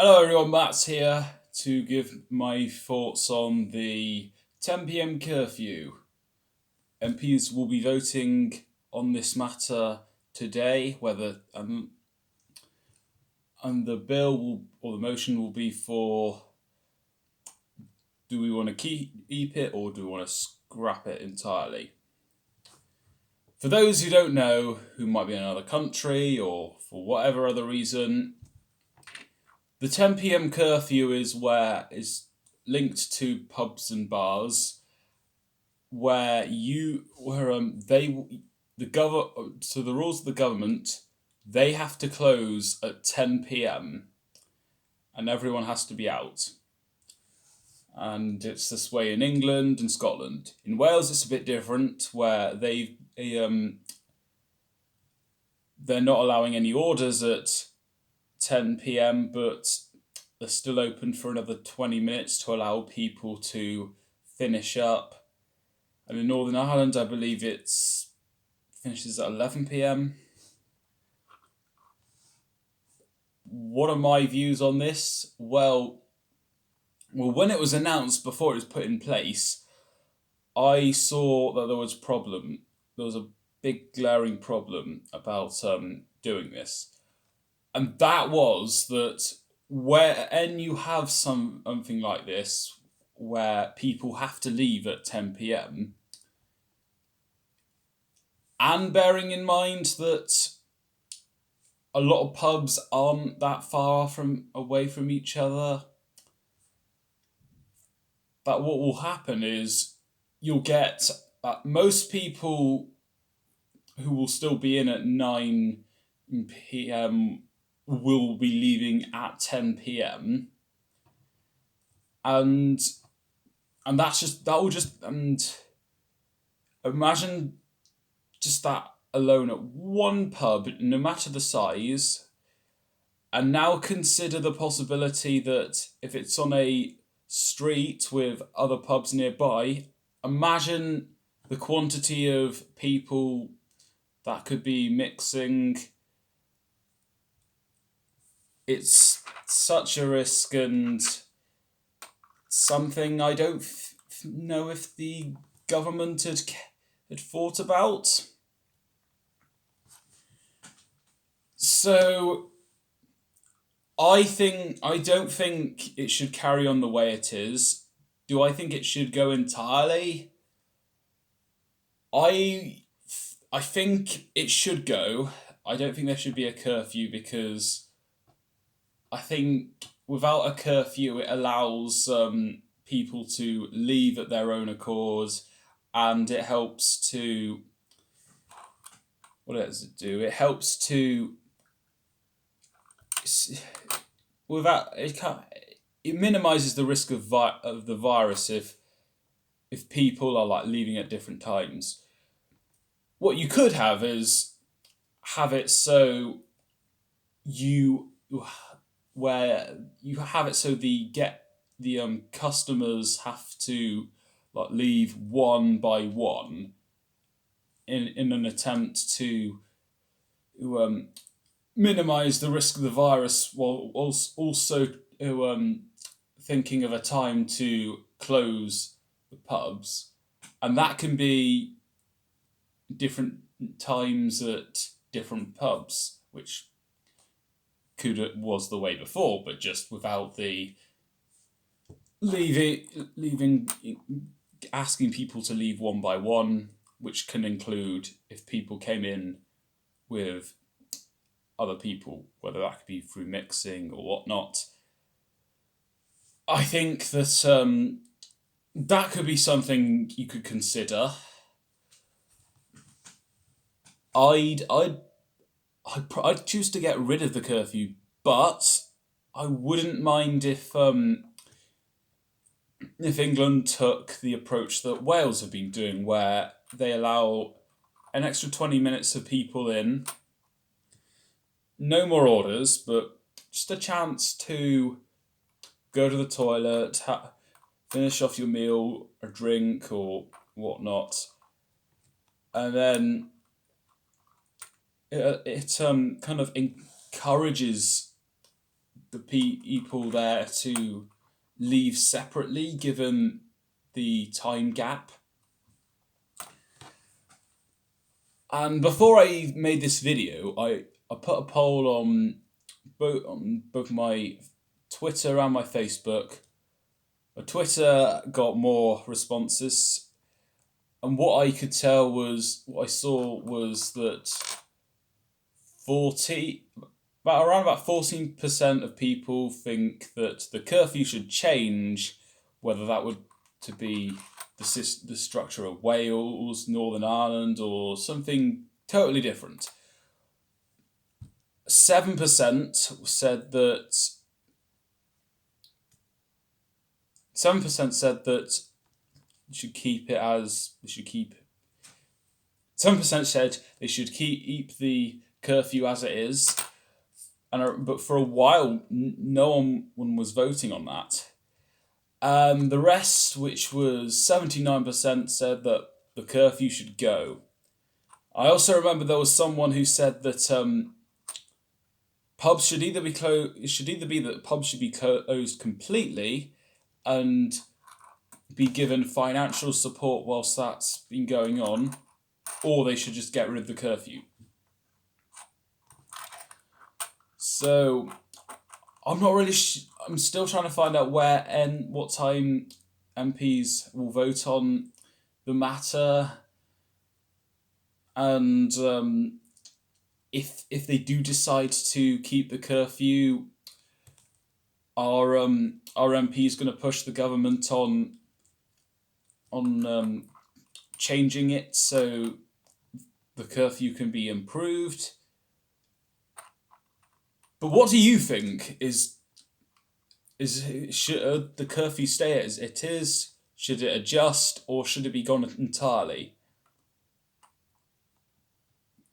Hello everyone, Matt's here to give my thoughts on the 10 p.m. curfew. MPs will be voting on this matter today, whether and the bill will, or the motion will be for, do we want to keep it or do we want to scrap it entirely? For those who don't know, who might be in another country or for whatever other reason, the 10 p.m. curfew is linked to pubs and bars where the rules of the government, they have to close at 10 p.m. and everyone has to be out. And it's this way in England and Scotland. In Wales, it's a bit different, where they're not allowing any orders at 10 p.m., but they're still open for another 20 minutes to allow people to finish up. And in Northern Ireland, I believe it's finishes at 11 p.m. What are my views on this? Well, when it was announced, before it was put in place, I saw that there was a problem. There was a big glaring problem about doing this. And that was that when you have something like this, where people have to leave at 10 p.m, and bearing in mind that a lot of pubs aren't that far away from each other, that what will happen is you'll get most people who will still be in at 9 p.m. will be leaving at 10 p.m. and imagine just that alone at one pub, no matter the size, and now consider the possibility that if it's on a street with other pubs nearby, imagine the quantity of people that could be mixing. It's such a risk, and something I don't know if the government had thought about. So I don't think it should carry on the way it is. Do I think it should go entirely? I think it should go. I don't think there should be a curfew, because I think without a curfew it allows people to leave at their own accord, and it helps to, what does it do? It helps to, it minimizes the risk of the virus if people are like leaving at different times. What you could have is have it so the customers have to like leave one by one in an attempt to minimize the risk of the virus, while also thinking of a time to close the pubs. And that can be different times at different pubs, which was the way before, but just without the leaving asking people to leave one by one, which can include if people came in with other people, whether that could be through mixing or whatnot. I think that that could be something you could consider. I'd choose to get rid of the curfew, but I wouldn't mind if England took the approach that Wales have been doing, where they allow an extra 20 minutes of people in, no more orders, but just a chance to go to the toilet, finish off your meal, a drink or whatnot, and then it kind of encourages the people there to leave separately given the time gap. And before I made this video, I put a poll on both my Twitter and my Facebook. My Twitter got more responses, and what I saw was that around 14% of people think that the curfew should change, whether that would to be the structure of Wales, Northern Ireland, or something totally different. 7% said that 7% said that you should keep it as they should keep. 7% said they should keep the curfew as it is, but for a while no one was voting on that. The rest, which was 79%, said that the curfew should go. I also remember there was someone who said that pubs should either be closed. It should either be that pubs should be closed completely and be given financial support whilst that's been going on, or they should just get rid of the curfew. So I'm not really. I'm still trying to find out where and what time MPs will vote on the matter, and if they do decide to keep the curfew, are MPs going to push the government on changing it so the curfew can be improved? But what do you think? Should the curfew stay as it is? Should it adjust, or should it be gone entirely?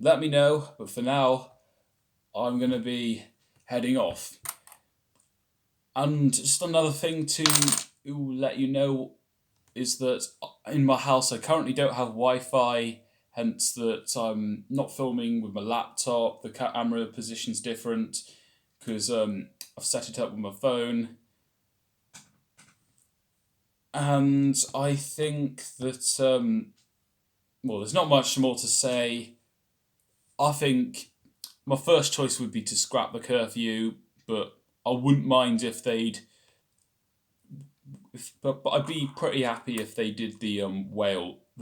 Let me know, but for now, I'm going to be heading off. And just another thing to let you know is that in my house I currently don't have Wi-Fi, hence that I'm not filming with my laptop. The camera position's different because I've set it up with my phone. And I think that, there's not much more to say. I think my first choice would be to scrap the curfew, but I wouldn't mind if they'd. But I'd be pretty happy if they did the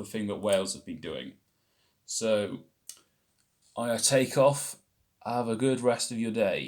thing that Wales have been doing. So I take off. Have a good rest of your day.